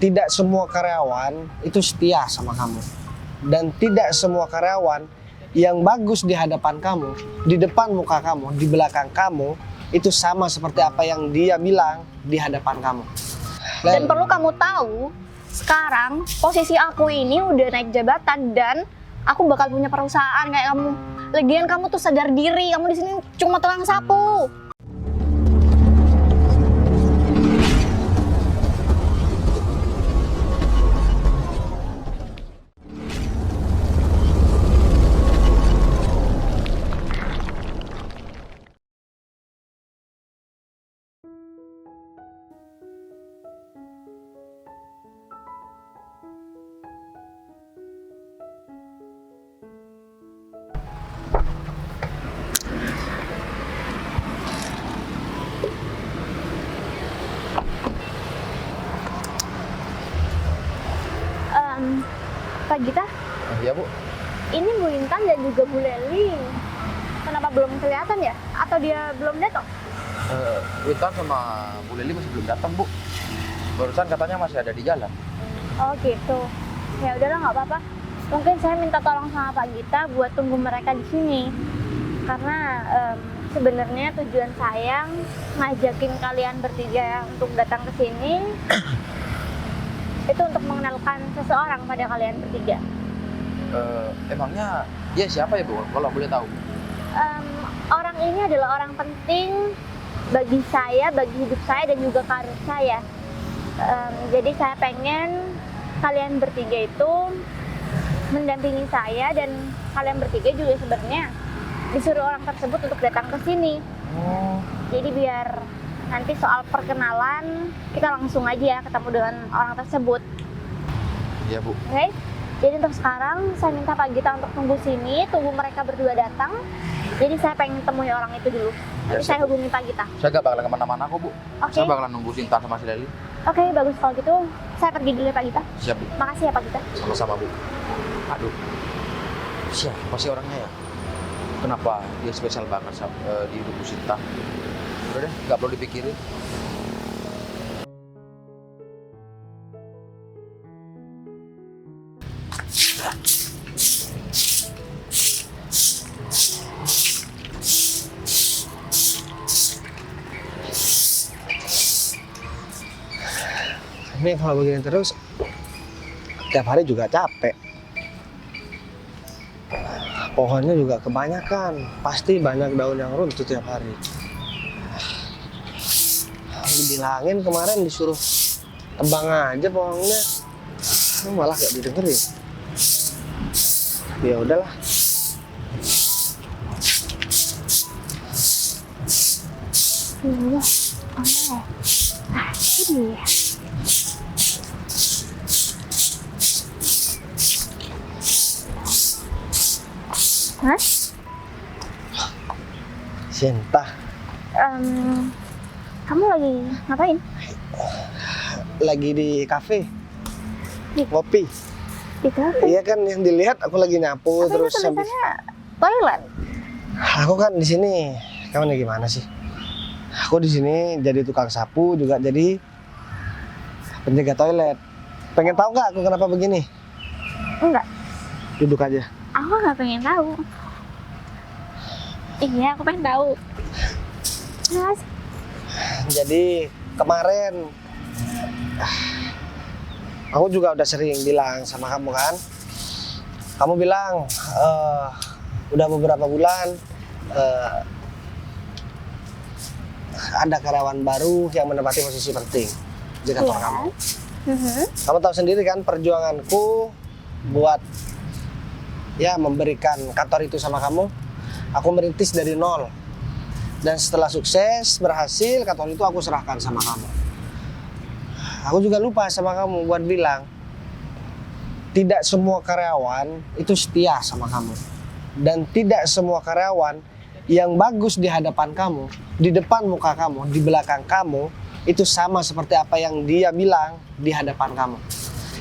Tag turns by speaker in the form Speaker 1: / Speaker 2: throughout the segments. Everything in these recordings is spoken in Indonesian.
Speaker 1: tidak semua karyawan itu setia sama kamu. Dan tidak semua karyawan yang bagus di hadapan kamu, di depan muka kamu, di belakang kamu, itu sama seperti apa yang dia bilang di hadapan kamu.
Speaker 2: Dan perlu kamu tahu, sekarang posisi aku ini udah naik jabatan dan aku bakal punya perusahaan kayak kamu. Lagian kamu tuh sadar diri, kamu di sini cuma tukang sapu. Kak Gita,
Speaker 3: Iya Bu,
Speaker 2: ini Bu Intan dan juga Bu Leli. Kenapa belum kelihatan ya? Atau dia belum datang?
Speaker 3: Witan sama Bu Lili masih belum datang Bu. Barusan katanya masih ada di jalan.
Speaker 2: Oh gitu. Ya udahlah nggak apa-apa. Mungkin saya minta tolong sama Pak Gita buat tunggu mereka di sini. Karena sebenarnya tujuan saya ngajakin kalian bertiga untuk datang ke sini itu untuk mengenalkan seseorang pada kalian bertiga.
Speaker 3: Emangnya dia siapa ya Bu? Kalau boleh tahu.
Speaker 2: Orang ini adalah orang penting bagi saya, bagi hidup saya dan juga karir saya. Jadi saya pengen kalian bertiga itu mendampingi saya dan kalian bertiga juga sebenarnya disuruh orang tersebut untuk datang ke sini.
Speaker 3: Oh.
Speaker 2: Jadi biar nanti soal perkenalan kita langsung aja ya ketemu dengan orang tersebut.
Speaker 3: Iya Bu.
Speaker 2: Oke? Jadi untuk sekarang saya minta Pak Gita untuk tunggu sini, tunggu mereka berdua datang. Jadi saya pengen temui orang itu dulu. Nanti
Speaker 3: Ya,
Speaker 2: saya hubungi Pak Gita.
Speaker 3: Saya gak bakalan kemana-mana kok Bu.
Speaker 2: Oke.
Speaker 3: Saya bakalan nunggu Sinta sama si Leli.
Speaker 2: Oke, bagus kalau gitu. Saya pergi dulu ya Pak Gita.
Speaker 3: Siap Bu.
Speaker 2: Makasih ya Pak Gita.
Speaker 3: Sama-sama Bu. Aduh, siapa sih orangnya ya? Kenapa dia spesial banget di hidup Bu Sinta? Udah deh, gak perlu dipikirin.
Speaker 1: Ini kalau begini terus, tiap hari juga capek. Pohonnya juga kebanyakan, pasti banyak daun yang runtuh tiap hari. Dibilangin kemarin disuruh tebang aja pohonnya, malah gak didengerin. Ya udahlah.
Speaker 2: Iya. Oh. Ah, ini dia. Hah?
Speaker 1: Sinta,
Speaker 2: Kamu lagi ngapain?
Speaker 1: lagi di kafe,
Speaker 2: Di-
Speaker 1: ngopi.
Speaker 2: Di kafe?
Speaker 1: Iya kan yang dilihat aku lagi nyapu
Speaker 2: Tapi
Speaker 1: terus
Speaker 2: itu
Speaker 1: habis.
Speaker 2: tulisannya toilet.
Speaker 1: Aku kan di sini. Kamu nih gimana sih? Aku di sini jadi tukang sapu juga jadi penjaga toilet. Pengen tahu nggak aku kenapa begini?
Speaker 2: Enggak,
Speaker 1: Duduk aja.
Speaker 2: aku nggak pengen tahu. Iya, aku pengen tahu. Mas,
Speaker 1: Jadi kemarin aku juga udah sering bilang sama kamu kan. Kamu bilang udah beberapa bulan ada karyawan baru yang menempati posisi penting di kantor
Speaker 2: iya.
Speaker 1: kamu.
Speaker 2: Mhm.
Speaker 1: Kamu tahu sendiri kan perjuanganku buat ya memberikan kantor itu sama kamu. Aku merintis dari nol. Dan setelah sukses, berhasil, kantor itu aku serahkan sama kamu. Aku juga lupa sama kamu buat bilang, tidak semua karyawan itu setia sama kamu. Dan tidak semua karyawan yang bagus di hadapan kamu, di depan muka kamu, di belakang kamu, itu sama seperti apa yang dia bilang di hadapan kamu.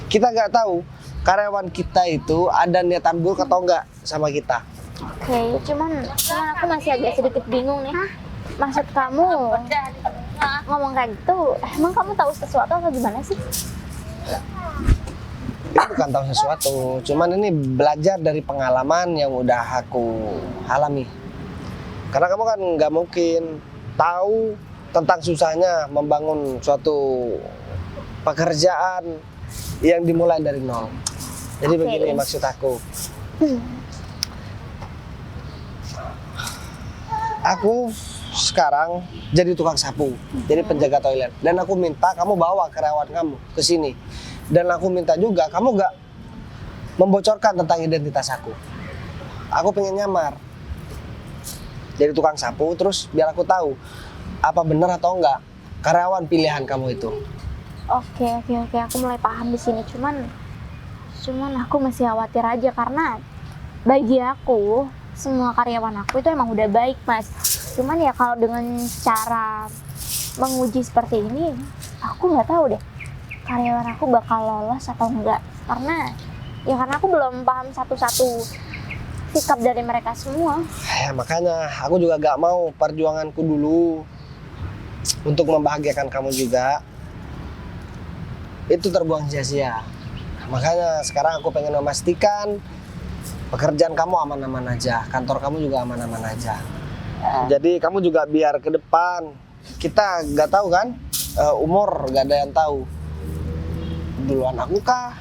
Speaker 1: Kita nggak tahu karyawan kita itu ada niatan buruk atau enggak sama kita.
Speaker 2: Oke, cuman aku masih agak sedikit bingung nih. Maksud kamu ngomong kayak gitu, emang kamu tahu sesuatu atau gimana sih?
Speaker 1: Ini bukan tahu sesuatu, cuman ini belajar dari pengalaman yang udah aku alami. Karena kamu kan nggak mungkin tahu tentang susahnya membangun suatu pekerjaan yang dimulai dari nol. Jadi
Speaker 2: Oke.
Speaker 1: begini maksud aku. Aku sekarang jadi tukang sapu, jadi penjaga toilet. Dan aku minta kamu bawa karyawan kamu ke sini. Dan aku minta juga kamu gak membocorkan tentang identitas aku. Aku pengen nyamar jadi tukang sapu, terus biar aku tahu apa benar atau enggak karyawan pilihan kamu itu.
Speaker 2: Oke, aku mulai paham di sini. Cuman aku masih khawatir aja karena bagi aku semua karyawan aku itu emang udah baik, Mas. Cuman ya kalau dengan cara menguji seperti ini, aku nggak tahu deh karyawan aku bakal lolos atau enggak. Karena aku belum paham satu-satu sikap dari mereka semua.
Speaker 1: Ya, makanya aku juga gak mau perjuanganku dulu untuk membahagiakan kamu juga itu terbuang sia-sia. Makanya sekarang aku pengen memastikan pekerjaan kamu aman-aman aja, kantor kamu juga aman-aman aja. Jadi kamu juga biar ke depan, kita gak tahu kan, umur gak ada yang tahu. Duluan aku kah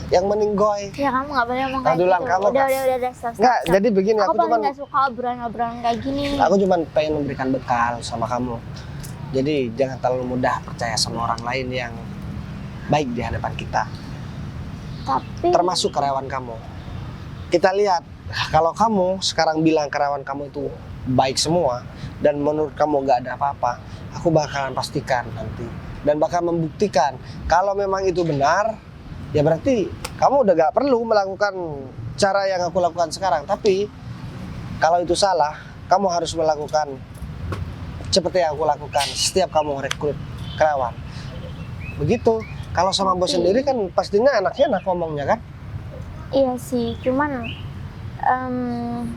Speaker 1: yang meninggoy?
Speaker 2: Ya kamu nggak boleh ngomong kayak
Speaker 1: Duluan
Speaker 2: gitu.
Speaker 1: kamu
Speaker 2: Udah,
Speaker 1: Nggak,
Speaker 2: stop, stop.
Speaker 1: jadi begini,
Speaker 2: Aku
Speaker 1: aku
Speaker 2: paling
Speaker 1: cuman
Speaker 2: nggak suka obrolan-obrolan kayak gini.
Speaker 1: Aku cuma pengen memberikan bekal sama kamu. Jadi jangan terlalu mudah percaya sama orang lain yang baik di hadapan kita.
Speaker 2: Tapi
Speaker 1: Termasuk karyawan kamu. Kita lihat, kalau kamu sekarang bilang karyawan kamu itu baik semua dan menurut kamu gak ada apa-apa, aku bakalan pastikan nanti dan bakal membuktikan kalau memang itu benar, ya berarti kamu udah gak perlu melakukan cara yang aku lakukan sekarang. Tapi kalau itu salah, kamu harus melakukan seperti yang aku lakukan setiap kamu rekrut karyawan. Begitu. Kalau sama bos sendiri kan pastinya enak ngomongnya kan?
Speaker 2: iya sih, cuman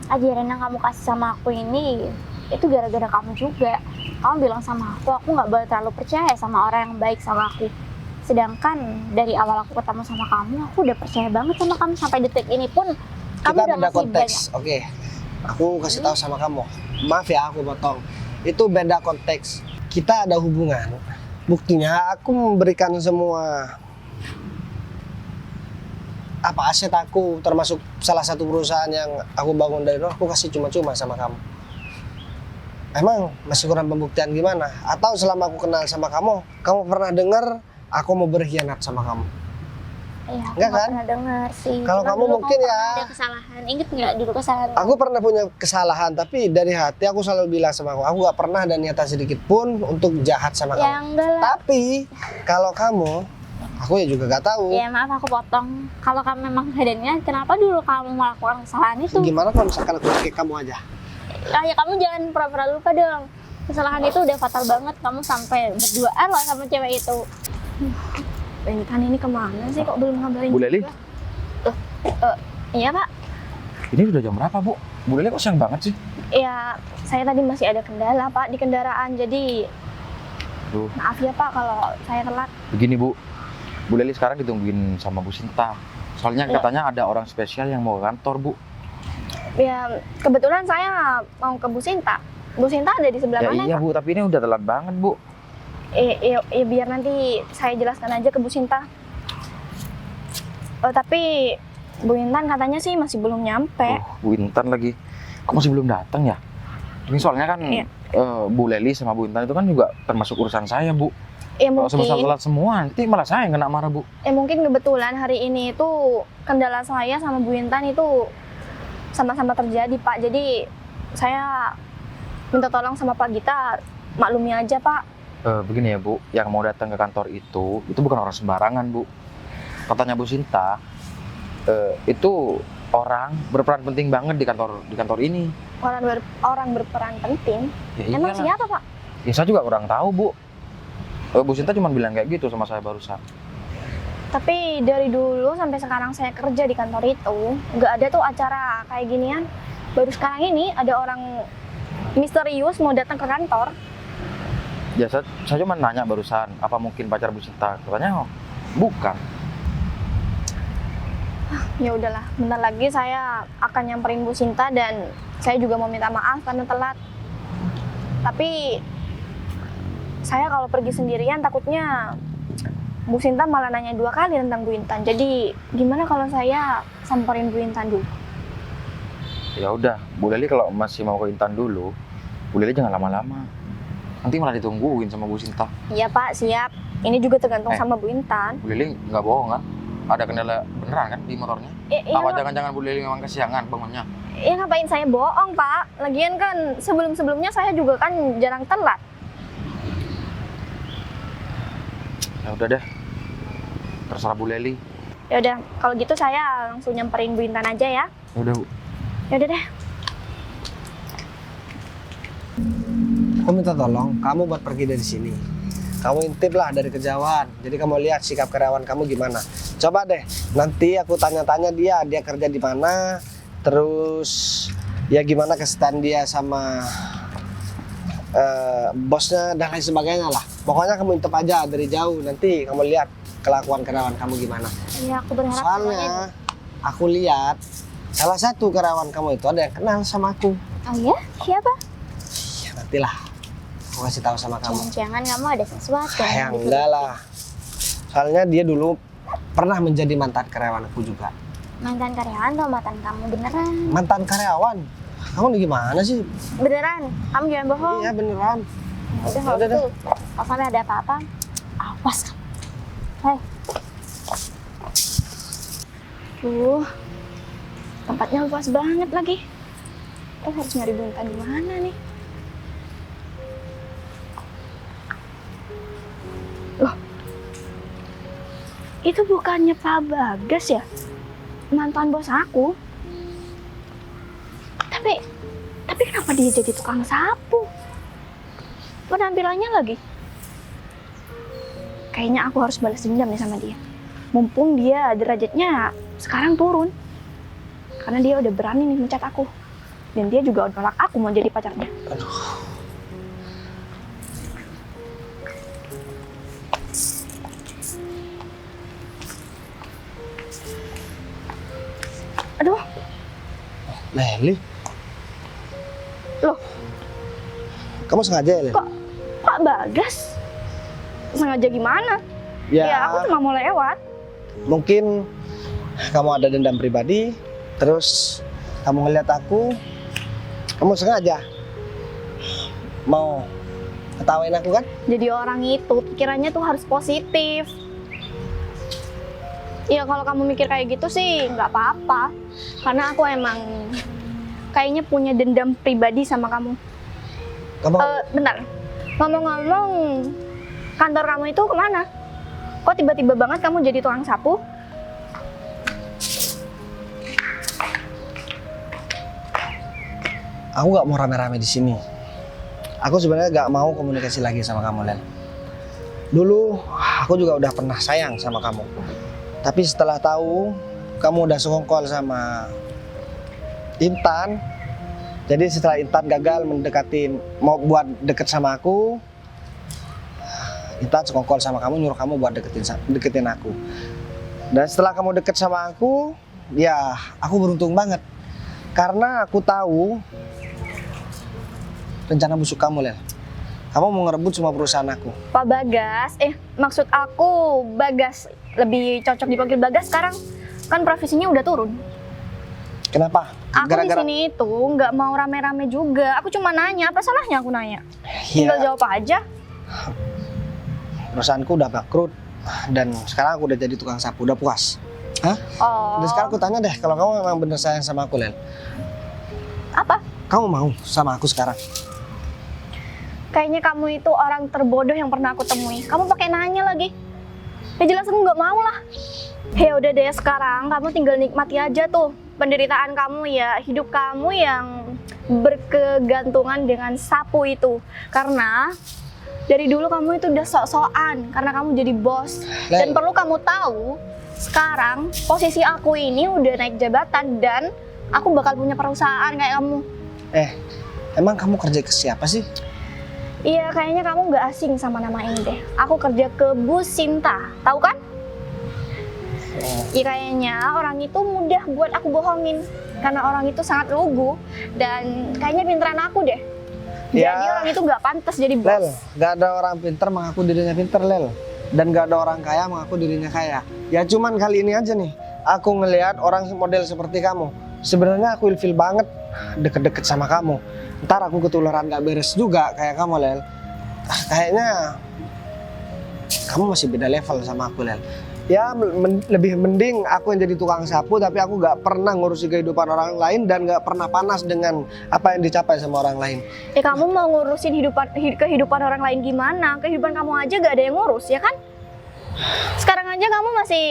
Speaker 2: ajaran yang kamu kasih sama aku ini itu gara-gara kamu juga. Kamu bilang sama aku nggak boleh terlalu percaya sama orang yang baik sama aku. Sedangkan dari awal aku ketemu sama kamu, aku udah percaya banget sama kamu. Sampai detik ini pun kamu
Speaker 1: Kita
Speaker 2: udah
Speaker 1: beda
Speaker 2: ngasih
Speaker 1: konteks.
Speaker 2: banyak.
Speaker 1: Oke. Aku kasih tahu sama kamu. Maaf ya aku potong. Itu beda konteks. Kita ada hubungan. Buktinya aku memberikan semua aset aku, termasuk salah satu perusahaan yang aku bangun dari nol, aku kasih cuma-cuma sama kamu. Emang masih kurang pembuktian gimana? Atau selama aku kenal sama kamu pernah dengar aku mau berkhianat sama kamu?
Speaker 2: Iya, aku
Speaker 1: Enggak
Speaker 2: nggak
Speaker 1: kan?
Speaker 2: pernah dengar sih.
Speaker 1: Kalau
Speaker 2: Cuman
Speaker 1: kamu
Speaker 2: dulu
Speaker 1: mungkin
Speaker 2: pernah
Speaker 1: ya.
Speaker 2: ada kesalahan. Ingat nggak dulu kesalahan?
Speaker 1: Aku pernah punya kesalahan, tapi dari hati aku selalu bilang sama kamu, aku gak pernah ada niatan sedikit pun untuk jahat sama
Speaker 2: Ya
Speaker 1: kamu.
Speaker 2: enggak lah.
Speaker 1: Tapi kalau kamu, aku ya juga gak tahu.
Speaker 2: Ya maaf aku potong. Kalau kamu memang ada niat, kenapa dulu kamu melakukan kesalahan itu?
Speaker 1: Gimana kalau misalkan aku pakai kamu aja?
Speaker 2: Ya kamu jangan pura-pura lupa dong. Kesalahan itu udah fatal banget. Kamu sampai berduaan loh sama cewek itu. Kan ini kemana sih kok belum ngabarin
Speaker 3: Bu Leli?
Speaker 2: juga? Iya Pak.
Speaker 3: Ini udah jam berapa, Bu? Bu Leli kok siang banget sih?
Speaker 2: Ya saya tadi masih ada kendala Pak di kendaraan. Jadi
Speaker 3: Duh,
Speaker 2: maaf ya Pak kalau saya telat.
Speaker 3: begini, Bu. Bu Leli sekarang ditungguin sama Bu Sinta. Soalnya
Speaker 2: Iya.
Speaker 3: katanya ada orang spesial yang mau ke kantor, Bu.
Speaker 2: Ya kebetulan saya mau ke Bu Sinta. Bu Sinta ada di sebelah
Speaker 3: Ya
Speaker 2: mana
Speaker 3: iya,
Speaker 2: Pak?
Speaker 3: Bu, tapi ini udah telat banget, Bu.
Speaker 2: Biar nanti saya jelaskan aja ke Bu Sinta. Tapi Bu Intan katanya sih masih belum nyampe.
Speaker 3: Bu Intan lagi. Kok masih belum datang ya? Ini soalnya kan
Speaker 2: Iya.
Speaker 3: Bu Leli sama Bu Intan itu kan juga termasuk urusan saya, Bu.
Speaker 2: Ya
Speaker 3: Kalau
Speaker 2: mungkin,
Speaker 3: sama telat semua, nanti malah saya yang kena marah, Bu.
Speaker 2: mungkin kebetulan hari ini itu kendala saya sama Bu Intan itu sama-sama terjadi Pak. Jadi saya minta tolong sama Pak Gita, maklumi aja Pak.
Speaker 3: Begini ya, Bu. Yang mau datang ke kantor itu bukan orang sembarangan, Bu. Katanya Bu Sinta, itu orang berperan penting banget di kantor ini.
Speaker 2: Orang berperan penting.
Speaker 3: Ya
Speaker 2: Emang
Speaker 3: iyalah.
Speaker 2: siapa Pak?
Speaker 3: Ya saya juga kurang tahu, Bu. Bu Sinta cuma bilang kayak gitu sama saya barusan.
Speaker 2: Tapi dari dulu sampai sekarang saya kerja di kantor itu, nggak ada tuh acara kayak ginian. Baru sekarang ini ada orang misterius mau datang ke kantor.
Speaker 3: Ya saya cuma nanya barusan, apa mungkin pacar Bu Sinta? Katanya bukan.
Speaker 2: Ya udahlah, bentar lagi saya akan nyamperin Bu Sinta dan saya juga mau minta maaf karena telat. Tapi saya kalau pergi sendirian takutnya Bu Sinta malah nanya 2 kali tentang Bu Intan. Jadi gimana kalau saya samperin Bu Intan dulu?
Speaker 3: Ya udah, Bu Leli kalau masih mau ke Intan dulu, Bu Leli jangan lama-lama. Nanti malah ditungguin sama Bu Sinta.
Speaker 2: Iya Pak, siap. Ini juga tergantung
Speaker 3: Eh.
Speaker 2: sama Bu Intan.
Speaker 3: Bu Leli nggak bohong kan? Ada kendala beneran kan di motornya?
Speaker 2: Iya,
Speaker 3: Apa jangan-jangan Bu Leli memang kesiangan bangunnya?
Speaker 2: ya ngapain saya bohong Pak? Lagian kan sebelum-sebelumnya saya juga kan jarang telat.
Speaker 3: Ya udah deh, terserah Bu Leli.
Speaker 2: Ya udah, kalau gitu saya langsung nyamperin Bu Intan aja ya.
Speaker 3: Ya udah Bu.
Speaker 2: Ya udah deh.
Speaker 1: Aku minta tolong kamu buat pergi dari sini. Kamu intip lah dari kejauhan. Jadi kamu lihat sikap karyawan kamu gimana. Coba deh, nanti aku tanya-tanya dia kerja di mana, terus ya gimana kesetiaan dia sama bosnya dan lain sebagainya lah. Pokoknya kamu intip aja dari jauh, nanti kamu lihat kelakuan karyawan kamu gimana.
Speaker 2: Ya aku berharap
Speaker 1: Soalnya aku lihat salah satu karyawan kamu itu ada yang kenal sama aku.
Speaker 2: Oh ya? Siapa?
Speaker 1: Ya nantilah aku kasih tahu sama kamu.
Speaker 2: Jangan-jangan kamu ada sesuatu.
Speaker 1: Ya enggak lah. Soalnya dia dulu pernah menjadi mantan karyawan aku juga.
Speaker 2: Mantan karyawan atau mantan kamu beneran?
Speaker 1: Mantan karyawan? Kamu nih gimana sih?
Speaker 2: Beneran? Kamu jangan bohong.
Speaker 1: Iya beneran.
Speaker 2: Udah kalau
Speaker 1: Udah,
Speaker 2: gitu, kalau sampai ada apa-apa, awas kamu. Hei. Tempatnya luas banget lagi. Terus harus nyari Bu Intan di mana nih? Loh, itu bukannya Pak Bagas ya? Mantan bos aku. Tapi kenapa dia jadi tukang sapu? Penampilannya lagi. Kayaknya aku harus balas dendam nih sama dia. Mumpung dia derajatnya sekarang turun. Karena dia udah berani nih mencat aku. Dan dia juga udah nolak aku mau jadi pacarnya. Aduh,
Speaker 1: Leli,
Speaker 2: loh,
Speaker 1: kamu sengaja ya Leli?
Speaker 2: kok Pak Bagas? Sengaja gimana? Ya aku cuma mau lewat.
Speaker 1: Mungkin kamu ada dendam pribadi, terus kamu ngeliat aku, kamu sengaja mau ketawain aku kan?
Speaker 2: Jadi orang itu pikirannya tuh harus positif. Ya kalau kamu mikir kayak gitu sih nggak apa-apa. Karena aku emang kayaknya punya dendam pribadi sama kamu.
Speaker 1: Kamu
Speaker 2: Bentar, ngomong-ngomong, kantor kamu itu kemana? Kok tiba-tiba banget kamu jadi tukang sapu?
Speaker 1: aku nggak mau rame-rame di sini. Aku sebenarnya nggak mau komunikasi lagi sama kamu, Len. Dulu aku juga udah pernah sayang sama kamu. Tapi setelah tahu kamu udah sekongkol sama Intan, jadi setelah Intan gagal mau buat deket sama aku, Intan sekongkol sama kamu, nyuruh kamu buat deketin aku. Dan setelah kamu deket sama aku, ya aku beruntung banget. Karena aku tahu rencana busuk kamu, Lel. Kamu mau ngerebut semua perusahaan aku.
Speaker 2: Pak Bagas, maksud aku Bagas. Lebih cocok dipanggil Bagas sekarang. Kan profesinya udah turun.
Speaker 1: Kenapa?
Speaker 2: Aku di sini itu nggak mau rame-rame juga. Aku cuma nanya, apa salahnya aku nanya? Tinggal
Speaker 1: Ya,
Speaker 2: jawab aja.
Speaker 1: perusahaanku udah bangkrut dan sekarang aku udah jadi tukang sapu, udah puas. Hah?
Speaker 2: Oh.
Speaker 1: Dan sekarang aku tanya deh, kalau kamu memang bener sayang sama aku, Lel,
Speaker 2: Apa?
Speaker 1: kamu mau sama aku sekarang?
Speaker 2: Kayaknya kamu itu orang terbodoh yang pernah aku temui. Kamu pakai nanya lagi. Ya jelas aku nggak mau lah. Ya udah deh, sekarang kamu tinggal nikmati aja tuh penderitaan kamu ya, hidup kamu yang berkegantungan dengan sapu itu. Karena dari dulu kamu itu udah sok-sokan karena kamu jadi bos. Dan perlu kamu tahu, sekarang posisi aku ini udah naik jabatan dan aku bakal punya perusahaan kayak kamu.
Speaker 1: Emang kamu kerja ke siapa sih?
Speaker 2: Iya, kayaknya kamu nggak asing sama nama ini deh. Aku kerja ke Bu Sinta, tahu kan? Iya, kayaknya orang itu mudah buat aku bohongin. Karena orang itu sangat lugu dan kayaknya pinteran aku deh.
Speaker 1: Ya.
Speaker 2: Jadi orang itu nggak pantas jadi bos.
Speaker 1: Lel, gak ada orang pinter mengaku dirinya pinter, Lel. Dan gak ada orang kaya mengaku dirinya kaya. Ya cuman kali ini aja nih, aku ngelihat orang model seperti kamu. Sebenarnya aku ilfil banget deket-deket sama kamu. Ntar aku ketularan gak beres juga kayak kamu, Lel. Kayaknya kamu masih beda level sama aku, Lel. Ya lebih mending aku yang jadi tukang sapu, tapi aku gak pernah ngurusi kehidupan orang lain dan gak pernah panas dengan apa yang dicapai sama orang lain.
Speaker 2: Ya kamu mau ngurusin kehidupan orang lain gimana? Kehidupan kamu aja gak ada yang ngurus, ya kan? Sekarang aja kamu masih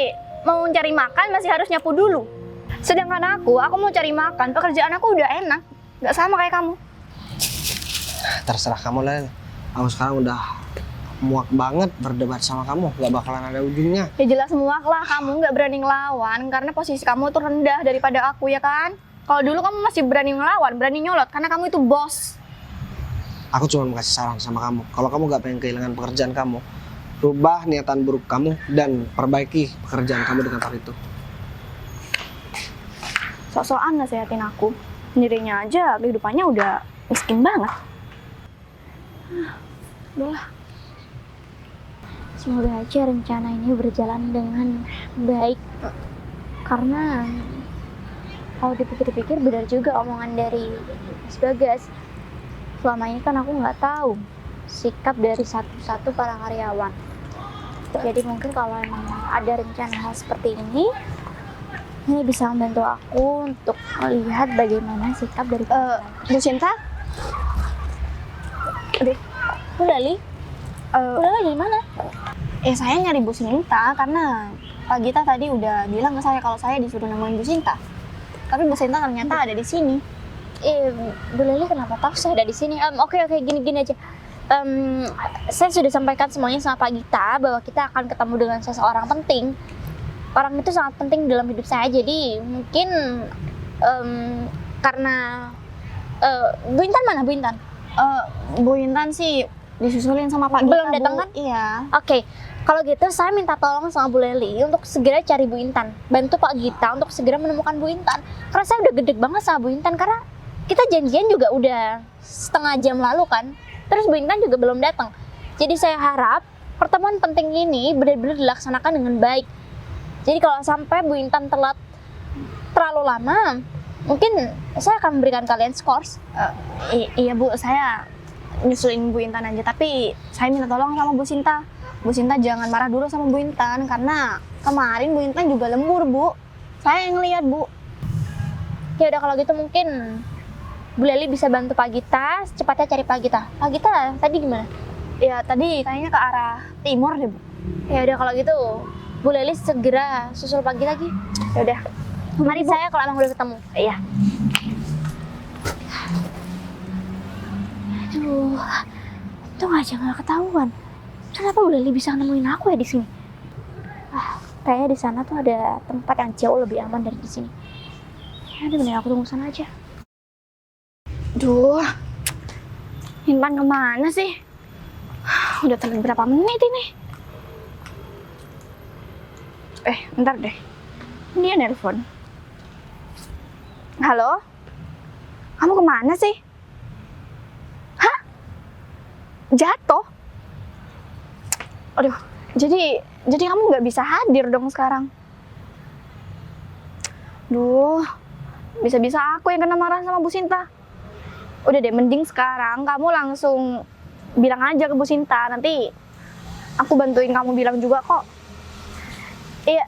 Speaker 2: mau cari makan, masih harus nyapu dulu. Sedangkan aku mau cari makan, pekerjaan aku udah enak. Gak sama kayak kamu.
Speaker 1: Terserah kamu, Lel. Aku sekarang udah muak banget berdebat sama kamu, gak bakalan ada ujungnya.
Speaker 2: Ya jelas muak lah, kamu nggak berani ngelawan karena posisi kamu tuh rendah daripada aku, ya kan? Kalau dulu kamu masih berani ngelawan, berani nyolot karena kamu itu bos.
Speaker 1: Aku cuma mau kasih saran sama kamu. Kalau kamu gak pengen kehilangan pekerjaan kamu, rubah niatan buruk kamu dan perbaiki pekerjaan kamu di kantor itu.
Speaker 2: Sok-sokan nasihatin aku. Sendirinya aja kehidupannya udah miskin banget. Udahlah. Semoga aja rencana ini berjalan dengan baik. Karena kalau dipikir-pikir benar juga omongan dari Mas Bagas. Selama ini kan aku nggak tahu sikap dari satu-satu para karyawan. Jadi mungkin kalau emang ada rencana hal seperti ini bisa membantu aku untuk melihat bagaimana sikap dari Bu Sinta. Bu Lali, Bu Lali dari mana? Saya nyari Bu Sinta karena Pak Gita tadi udah bilang ke saya kalau saya disuruh nemuin Bu Sinta. Tapi Bu Sinta ternyata ada di sini. Bu Lali kenapa tahu saya ada di sini? Oke, gini aja. Saya sudah sampaikan semuanya sama Pak Gita bahwa kita akan ketemu dengan seseorang penting. Orang itu sangat penting dalam hidup saya. Jadi mungkin karena Bu Intan mana Bu Intan? Bu Intan sih disusulin sama Pak Gita. Belum datang kan? Iya. Oke. Kalau gitu saya minta tolong sama Bu Leli untuk segera cari Bu Intan. Bantu Pak Gita untuk segera menemukan Bu Intan. Karena saya udah gede banget sama Bu Intan karena kita janjian juga udah setengah jam lalu kan. Terus Bu Intan juga belum datang. Jadi saya harap pertemuan penting ini benar-benar dilaksanakan dengan baik. Jadi kalau sampai Bu Intan telat terlalu lama, mungkin saya akan memberikan kalian skors. Iya Bu, saya nyusulin Bu Intan aja. Tapi saya minta tolong sama Bu Sinta. Bu Sinta jangan marah dulu sama Bu Intan karena kemarin Bu Intan juga lembur Bu. Saya yang ngeliat Bu. Ya udah kalau gitu mungkin Bu Leli bisa bantu Pak Gita secepatnya cari Pak Gita. Pak Gita tadi gimana? Ya tadi kayaknya ke arah timur deh Bu. Ya udah kalau gitu Bu Leli segera susul Pak Gita lagi. Ya udah. Mari saya kalau emang udah ketemu. Iya. Aduh, untung aja nggak ketahuan. Kenapa Bu Leli bisa nemuin aku ya di sini? Kayaknya di sana tuh ada tempat yang jauh lebih aman dari di sini. Ya udah bener, aku tunggu sana aja. Duh, Intan kemana sih? Udah telat berapa menit ini? Bentar deh. Dia nelpon. Halo? Kamu kemana sih? Hah? Jatuh? Aduh, jadi kamu nggak bisa hadir dong sekarang. Duh, bisa-bisa aku yang kena marah sama Bu Sinta. Udah deh, mending sekarang kamu langsung bilang aja ke Bu Sinta. Nanti aku bantuin kamu bilang juga kok. Iya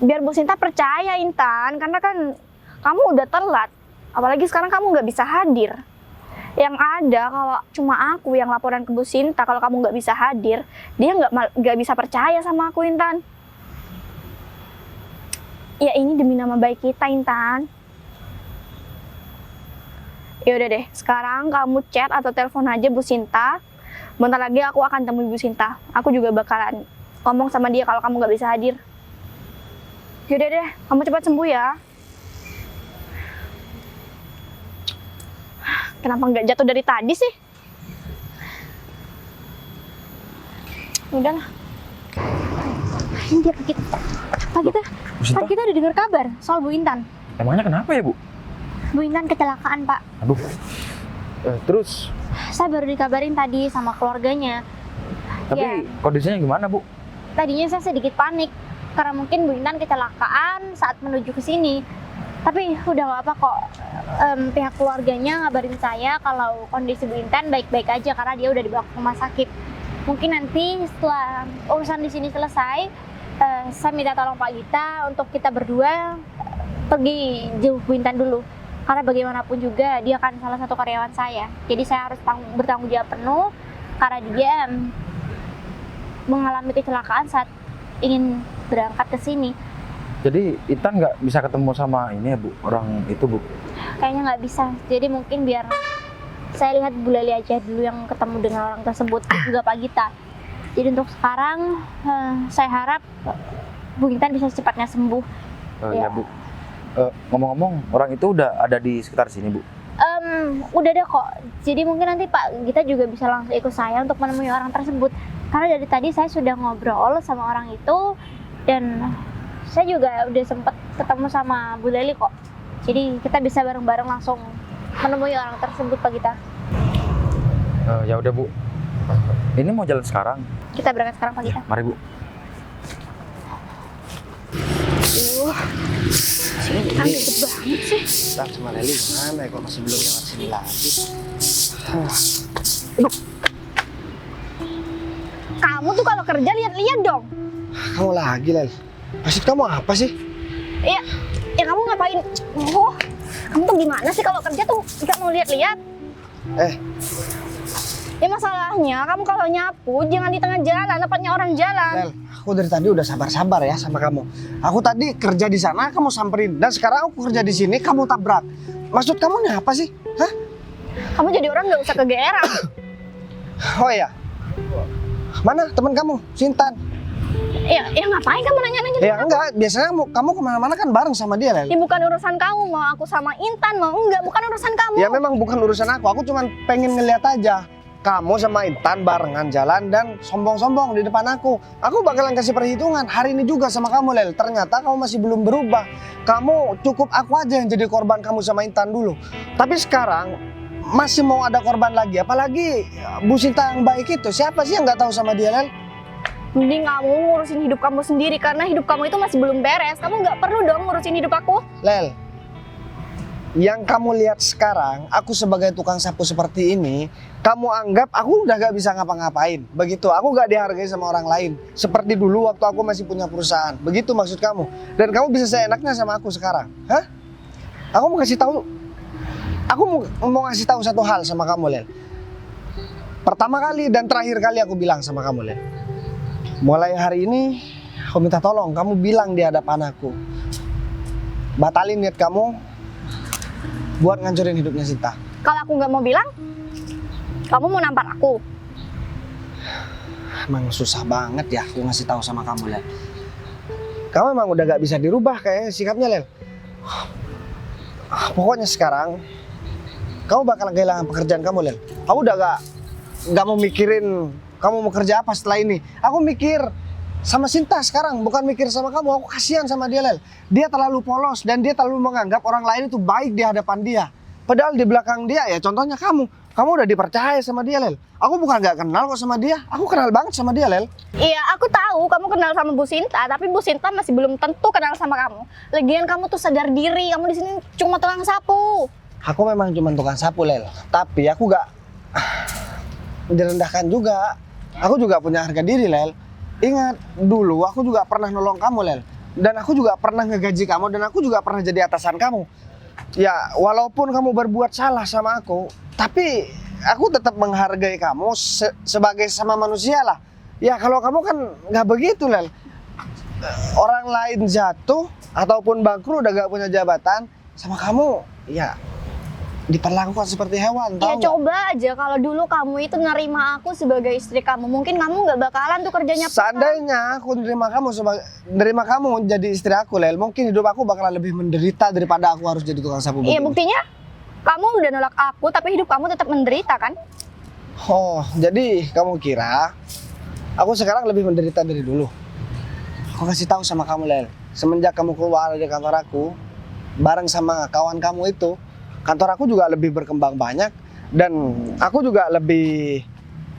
Speaker 2: biar Bu Sinta percaya Intan, karena kan kamu udah telat. Apalagi sekarang kamu nggak bisa hadir. Yang ada kalau cuma aku yang laporan ke Bu Sinta kalau kamu nggak bisa hadir, dia nggak bisa percaya sama aku Intan. Ya ini demi nama baik kita Intan. Ya udah deh, sekarang kamu chat atau telepon aja Bu Sinta. Bentar lagi aku akan temui Bu Sinta. Aku juga bakalan ngomong sama dia kalau kamu nggak bisa hadir. Ya udah deh, kamu cepat sembuh ya. Kenapa nggak jatuh dari tadi sih? Udahlah. Ini dia Pak Gita.
Speaker 3: Bu Sinta,
Speaker 2: Pak Gita udah dengar kabar soal Bu Intan.
Speaker 3: emangnya kenapa ya Bu?
Speaker 2: Bu Intan kecelakaan, Pak.
Speaker 3: Aduh. Terus,
Speaker 2: Saya baru dikabarin tadi sama keluarganya.
Speaker 3: tapi
Speaker 2: Ya.
Speaker 3: kondisinya gimana Bu?
Speaker 2: Tadinya saya sedikit panik karena mungkin Bu Intan kecelakaan saat menuju ke sini. Tapi udah nggak apa kok. Pihak keluarganya ngabarin saya kalau kondisi Bu Intan baik-baik aja karena dia udah dibawa ke rumah sakit. Mungkin nanti setelah urusan di sini selesai, saya minta tolong Pak Gita untuk kita berdua pergi jenguk Bu Intan dulu. Karena bagaimanapun juga dia kan salah satu karyawan saya. Jadi saya harus bertanggung jawab penuh karena dia mengalami kecelakaan saat ingin berangkat ke sini.
Speaker 3: Jadi Intan nggak bisa ketemu sama ini ya Bu, orang itu Bu?
Speaker 2: Kayaknya nggak bisa. Jadi mungkin biar saya lihat Bu Leli aja dulu yang ketemu dengan orang tersebut, juga Pak Gita. Jadi untuk sekarang saya harap Bu Intan bisa secepatnya sembuh.
Speaker 3: Ya Bu. Ngomong-ngomong, orang itu udah ada di sekitar sini Bu?
Speaker 2: Udah deh kok. Jadi mungkin nanti Pak Gita juga bisa langsung ikut saya untuk menemui orang tersebut. Karena dari tadi saya sudah ngobrol sama orang itu dan saya juga udah sempet ketemu sama Bu Leli kok. Jadi kita bisa bareng-bareng langsung menemui orang tersebut Pak Gita.
Speaker 3: Ya udah Bu. Ini mau jalan sekarang?
Speaker 2: Kita berangkat sekarang Pak Gita.
Speaker 3: Mari Bu.
Speaker 2: Ini kan ribet banget sih.
Speaker 1: Ntar sama Leli gimana ya, kok masih belum lewat sini lagi?
Speaker 2: Kamu tuh kalau kerja lihat-lihat dong.
Speaker 1: Kamu lagi, Lel. Maksud kamu apa sih?
Speaker 2: Ya kamu ngapain? Oh, kamu tuh gimana sih kalau kerja tuh nggak mau lihat-lihat? Ya masalahnya kamu kalau nyapu jangan di tengah jalan, tempatnya orang jalan.
Speaker 1: Lel, aku dari tadi udah sabar-sabar ya sama kamu. Aku tadi kerja di sana, kamu samperin. Dan sekarang aku kerja di sini, kamu tabrak. Maksud kamu nih apa sih? Hah?
Speaker 2: Kamu jadi orang nggak usah kegeeran.
Speaker 1: Oh iya. Mana teman kamu, Sintan?
Speaker 2: Ya ngapain kamu nanya-nanya?
Speaker 1: Ya enggak, biasanya kamu kemana-mana kan bareng sama dia, Lel.
Speaker 2: Ya bukan urusan kamu, mau aku sama Intan, mau enggak, bukan urusan kamu.
Speaker 1: Ya memang bukan urusan aku cuma pengen ngeliat aja. Kamu sama Intan barengan jalan dan sombong-sombong di depan aku. Aku bakalan kasih perhitungan hari ini juga sama kamu, Lel. Ternyata kamu masih belum berubah. Kamu cukup aku aja yang jadi korban kamu sama Intan dulu. Tapi sekarang masih mau ada korban lagi. Apalagi Bu Sinta yang baik itu. Siapa sih yang nggak tahu sama dia, Lel?
Speaker 2: Mending kamu ngurusin hidup kamu sendiri karena hidup kamu itu masih belum beres. Kamu nggak perlu dong ngurusin hidup aku.
Speaker 1: Lel, yang kamu lihat sekarang, aku sebagai tukang sapu seperti ini, kamu anggap aku udah gak bisa ngapa-ngapain. Begitu, aku gak dihargai sama orang lain. Seperti dulu waktu aku masih punya perusahaan. Begitu maksud kamu. Dan kamu bisa seenaknya sama aku sekarang. Hah? Aku mau kasih tahu. Aku mau ngasih tahu satu hal sama kamu, Lel. Pertama kali dan terakhir kali aku bilang sama kamu, Lel. Mulai hari ini, aku minta tolong kamu bilang di hadapan aku. Batalin niat kamu buat ngancurin hidupnya Sinta.
Speaker 2: Kalau aku nggak mau bilang, kamu mau nampar aku.
Speaker 1: Emang susah banget ya aku ngasih tahu sama kamu, Lel. Kamu emang udah gak bisa dirubah kayak sikapnya, Lel. Pokoknya sekarang kamu bakalan kehilangan pekerjaan kamu, Lel. Kamu udah gak mau mikirin kamu mau kerja apa setelah ini. Aku mikir sama Sinta sekarang, bukan mikir sama kamu. Aku kasihan sama dia, Lel. Dia terlalu polos dan dia terlalu menganggap orang lain itu baik di hadapan dia. Padahal di belakang dia ya contohnya kamu. Kamu udah dipercaya sama dia, Lel. Aku bukan gak kenal kok sama dia. Aku kenal banget sama dia, Lel.
Speaker 2: Iya, aku tahu kamu kenal sama Bu Sinta, tapi Bu Sinta masih belum tentu kenal sama kamu. Lagian kamu tuh sadar diri, kamu di sini cuma tukang sapu.
Speaker 1: Aku memang cuma tukang sapu, Lel. Tapi aku gak direndahkan juga. Aku juga punya harga diri, Lel. Ingat, dulu aku juga pernah nolong kamu, Lel. Dan aku juga pernah ngegaji kamu dan aku juga pernah jadi atasan kamu. Ya, walaupun kamu berbuat salah sama aku, tapi aku tetap menghargai kamu sebagai sama manusia lah. Ya, kalau kamu kan nggak begitu, Lel. Orang lain jatuh ataupun bangkrut udah gak punya jabatan, sama kamu, ya diperlakukan seperti hewan,
Speaker 2: Ya
Speaker 1: tahu nggak?
Speaker 2: coba aja kalau dulu kamu itu nerima aku sebagai istri kamu, mungkin kamu nggak bakalan tuh kerjanya.
Speaker 1: Seandainya aku nerima kamu jadi istri aku, Lel, mungkin hidup aku bakalan lebih menderita daripada aku harus jadi tukang sapu
Speaker 2: Iya,
Speaker 1: begini.
Speaker 2: buktinya kamu udah nolak aku tapi hidup kamu tetap menderita kan?
Speaker 1: Oh, jadi kamu kira Aku sekarang lebih menderita dari dulu. Aku kasih tahu sama kamu, Lel. Semenjak kamu keluar dari kantor aku, bareng sama kawan kamu itu, kantor aku juga lebih berkembang banyak dan aku juga lebih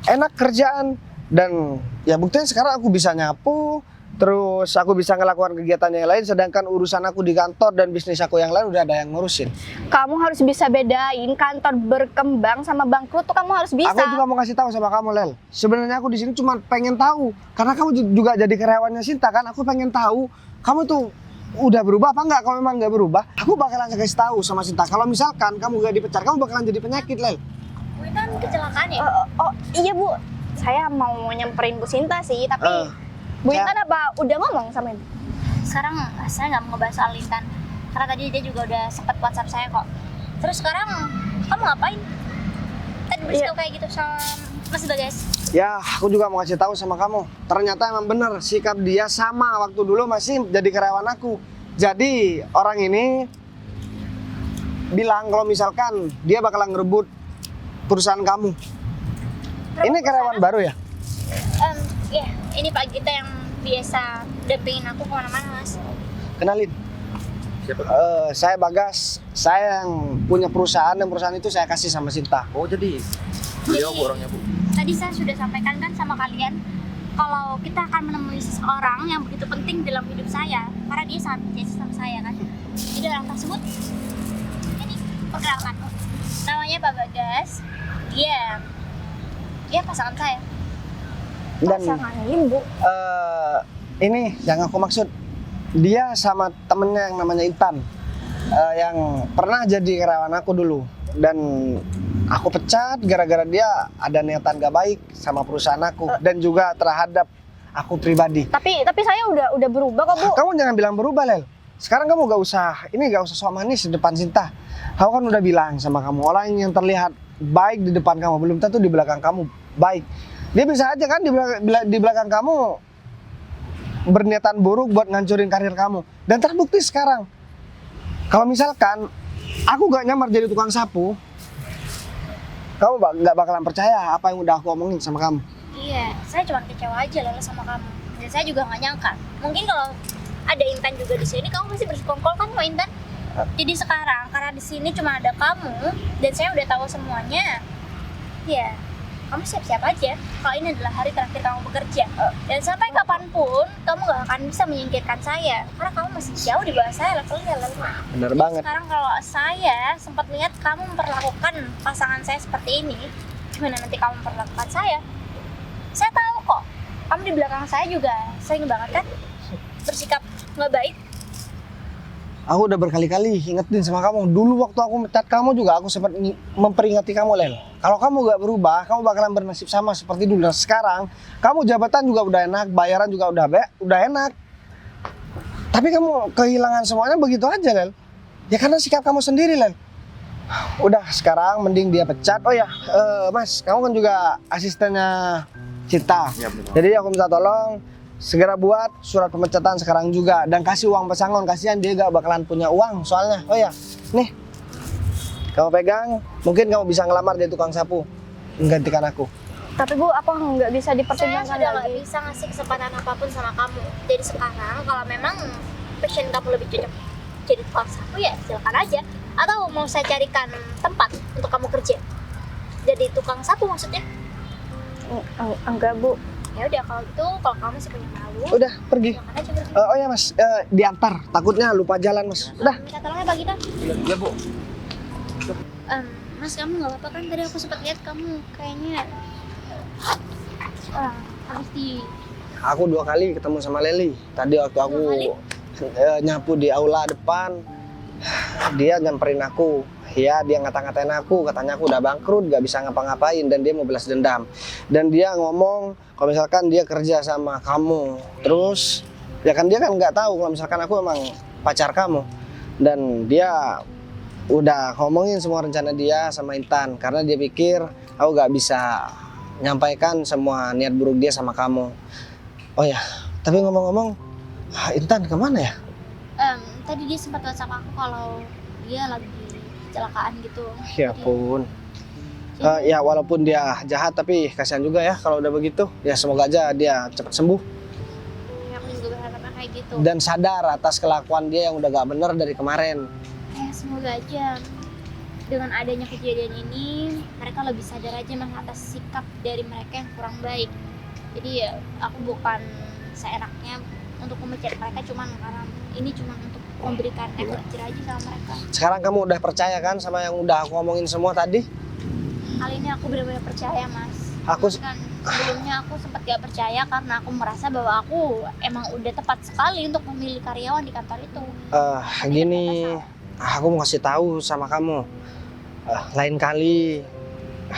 Speaker 1: enak kerjaan dan ya buktinya sekarang aku bisa nyapu, terus aku bisa ngelakukan kegiatan yang lain, sedangkan urusan aku di kantor dan bisnis aku yang lain udah ada yang ngurusin.
Speaker 2: Kamu harus bisa bedain kantor berkembang sama bangkrut tuh, kamu harus bisa.
Speaker 1: Aku juga mau kasih tahu sama kamu, Lel. Sebenarnya aku di sini cuma pengen tahu, karena kamu juga jadi karyawannya Sinta kan. Aku pengen tahu kamu tuh udah berubah apa enggak. Kalau memang nggak berubah, aku bakalan kasih tahu sama Sinta. Kalau misalkan kamu gak dipecat, kamu bakalan jadi penyakit, Lel.
Speaker 2: Bu Intan kecelakaan ya? Oh iya Bu, saya mau nyamperin Bu Sinta sih, tapi Bu Intan apa udah ngomong sama Ibu?
Speaker 4: Sekarang saya nggak mau ngebahas soal Intan karena tadi dia juga udah sempat WhatsApp saya kok. Terus sekarang kamu ngapain? Tadi bersikap kayak gitu sama Mas Bagas.
Speaker 1: Ya, aku juga mau kasih tahu sama kamu. Ternyata emang bener sikap dia sama waktu dulu masih jadi karyawan aku. Jadi orang ini bilang kalau misalkan dia bakalan ngerebut perusahaan kamu. Ini karyawan baru ya?
Speaker 4: Ya, ini Pak Gita yang biasa dampingin aku kemana-mana, Mas.
Speaker 1: Kenalin.
Speaker 3: Siapa?
Speaker 1: Saya Bagas. Saya yang punya perusahaan dan perusahaan itu saya kasih sama Sinta.
Speaker 3: Oh jadi beliau Bu orangnya Bu.
Speaker 4: Tadi saya sudah sampaikan kan sama kalian kalau kita akan menemui seseorang yang begitu penting dalam hidup saya karena dia sangat berjasa sama saya kan. Jadi orang tersebut ini perkenalkan, namanya Pak Bagas. Dia pasangan saya.
Speaker 1: Dan
Speaker 2: Pasangan Ibu.
Speaker 1: ini yang aku maksud, dia sama temennya yang namanya Intan, yang pernah jadi karyawan aku dulu. Dan aku pecat gara-gara dia ada niatan gak baik sama perusahaan aku dan juga terhadap aku pribadi.
Speaker 2: Tapi saya udah berubah kok Bu.
Speaker 1: Kamu jangan bilang berubah, Lel. Sekarang kamu gak usah sok manis di depan Sinta. Aku kan udah bilang sama kamu, orang yang terlihat baik di depan kamu belum tentu di belakang kamu baik. Dia bisa aja kan di belakang kamu berniatan buruk buat ngancurin karir kamu. Dan terbukti sekarang. Kalau misalkan aku gak nyamar jadi tukang sapu, kamu gak bakalan percaya apa yang udah aku omongin sama kamu.
Speaker 4: Iya, saya cuma kecewa aja Lala sama kamu. Dan saya juga nggak nyangka. Mungkin kalau ada Intan juga di sini, kamu pasti bersekongkol kan sama Intan. Jadi sekarang karena di sini cuma ada kamu dan saya udah tahu semuanya, ya kamu siap-siap aja. Kalau ini adalah hari terakhir kamu bekerja dan sampai kapanpun kamu nggak akan bisa menyingkirkan saya karena kamu masih jauh di bawah saya levelnya.
Speaker 1: Bener banget.
Speaker 4: Sekarang kalau saya sempat lihat kamu memperlakukan pasangan saya seperti ini, gimana nanti kamu memperlakukan saya? Saya tahu kok, kamu di belakang saya juga sering banget kan bersikap nggak baik.
Speaker 1: Aku udah berkali-kali ingetin sama kamu. Dulu waktu aku mencat kamu juga aku sempat memperingati kamu, Lel. Kalau kamu gak berubah, kamu bakalan bernasib sama seperti dulu. Nah, sekarang kamu jabatan juga udah enak, bayaran juga udah enak. Tapi kamu kehilangan semuanya begitu aja, Lel. Ya karena sikap kamu sendiri, Lel. Udah, sekarang mending dia pecat. Oh ya, Mas, kamu kan juga asistennya Cinta.
Speaker 3: Ya, betul.
Speaker 1: Jadi aku minta tolong segera buat surat pemecatan sekarang juga dan kasih uang pesangon, kasihan dia gak bakalan punya uang soalnya. Oh ya, nih kamu pegang, mungkin kamu bisa ngelamar jadi tukang sapu menggantikan aku.
Speaker 2: Tapi Bu, apa nggak bisa
Speaker 4: Saya
Speaker 2: dipertimbangkan
Speaker 4: sudah nggak
Speaker 2: lagi?
Speaker 4: bisa ngasih kesempatan apapun sama kamu. Jadi sekarang kalau memang passion kamu lebih cocok jadi tukang sapu ya silakan aja. Atau mau saya carikan tempat untuk kamu kerja. Jadi tukang sapu maksudnya?
Speaker 2: Enggak Bu.
Speaker 4: Ya udah kalau gitu, kalau kamu masih punya malu,
Speaker 1: Udah, pergi.
Speaker 4: silakan aja pergi.
Speaker 1: Oh ya Mas, diantar. Takutnya lupa jalan Mas. Udah.
Speaker 4: Minta tolongnya Pak Gita.
Speaker 3: Iya Bu.
Speaker 4: Mas kamu nggak apa-apa kan? Tadi aku sempat lihat kamu kayaknya habis di
Speaker 1: Aku 2 kali ketemu sama Leli. Tadi waktu aku
Speaker 4: 2 kali?
Speaker 1: nyapu di aula depan, dia nyamperin aku. Ya, dia ngata-ngatain aku, katanya aku udah bangkrut, gak bisa ngapa-ngapain dan dia mau balas dendam. Dan dia ngomong kalau misalkan dia kerja sama kamu, terus ya kan dia kan nggak tahu kalau misalkan aku emang pacar kamu. Dan dia udah ngomongin semua rencana dia sama Intan karena dia pikir aku gak bisa nyampaikan semua niat buruk dia sama kamu. Oh ya, tapi ngomong-ngomong, Intan kemana ya?
Speaker 4: tadi dia sempat WhatsApp aku kalau dia lagi kecelakaan gitu.
Speaker 1: Ya
Speaker 4: Jadi,
Speaker 1: ampun. Ya walaupun dia jahat tapi kasihan juga ya kalau udah begitu. Ya semoga aja dia cepat sembuh
Speaker 4: Ya, aku juga berharapnya kayak gitu.
Speaker 1: dan sadar atas kelakuan dia yang udah gak bener dari kemarin.
Speaker 4: Ya, semoga aja dengan adanya kejadian ini mereka lebih sadar aja mas atas sikap dari mereka yang kurang baik. Jadi ya aku bukan seenaknya untuk memecat mereka cuman karena ini cuma untuk memberikan efek jerah aja sama mereka.
Speaker 1: Sekarang kamu udah percaya kan sama yang udah aku ngomongin semua tadi?
Speaker 4: Kali ini aku benar-benar percaya mas.
Speaker 1: Aku
Speaker 4: Kan sebelumnya aku sempat gak percaya karena aku merasa bahwa aku emang udah tepat sekali untuk memilih karyawan di kantor itu.
Speaker 1: gini, aku mau kasih tahu sama kamu. Lain kali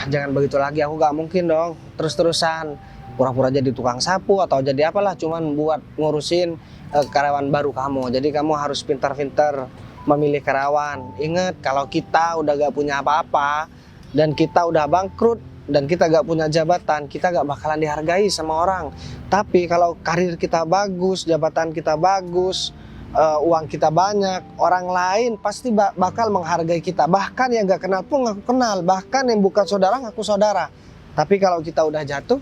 Speaker 1: jangan begitu lagi. Aku gak mungkin dong terus-terusan pura-pura jadi tukang sapu atau jadi apalah cuman buat ngurusin karyawan baru kamu. Jadi kamu harus pintar-pintar memilih karyawan. Ingat kalau kita udah gak punya apa-apa dan kita udah bangkrut dan kita gak punya jabatan, kita gak bakalan dihargai sama orang. Tapi kalau karir kita bagus, jabatan kita bagus, uang kita banyak, orang lain pasti bakal menghargai kita. Bahkan yang gak kenal pun ngaku kenal, bahkan yang bukan saudara ngaku saudara. Tapi kalau kita udah jatuh,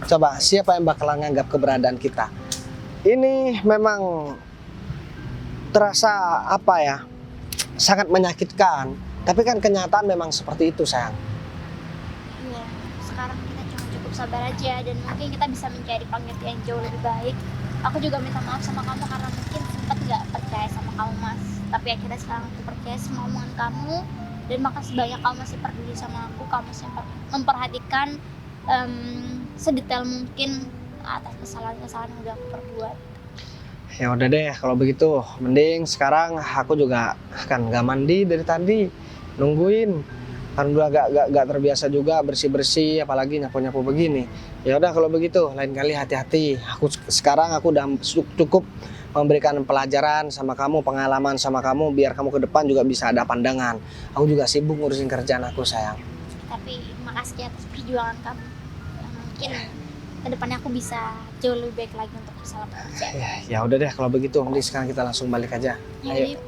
Speaker 1: coba siapa yang bakalan nganggap keberadaan kita? Ini memang terasa apa ya, sangat menyakitkan. Tapi kan kenyataan memang seperti itu sayang.
Speaker 4: Iya, sekarang kita cuma cukup sabar aja dan mungkin kita bisa mencari pengganti yang jauh lebih baik. Aku juga minta maaf sama kamu karena mungkin sempat nggak percaya sama kamu mas. Tapi akhirnya sekarang aku percaya sama omongan kamu dan makasih banyak kamu masih peduli sama aku. Kamu sempat memperhatikan sedetail mungkin atas kesalahan-kesalahan yang udah aku perbuat.
Speaker 1: Ya udah deh kalau begitu, mending sekarang aku juga kan gak mandi dari tadi, nungguin. Kan udah gak terbiasa juga bersih-bersih, apalagi nyapu-nyapu begini. Ya udah kalau begitu, lain kali hati-hati. Sekarang aku udah cukup memberikan pelajaran sama kamu, pengalaman sama kamu, biar kamu ke depan juga bisa ada pandangan. Aku juga sibuk ngurusin kerjaan aku sayang.
Speaker 4: Tapi makasih atas perjuangan kamu. Yang mungkin kedepannya aku bisa jauh lebih baik lagi untuk bisa bekerja.
Speaker 1: Ya udah deh kalau begitu, mending sekarang kita langsung balik aja.
Speaker 4: Ya,
Speaker 1: Ayo.
Speaker 4: Dip.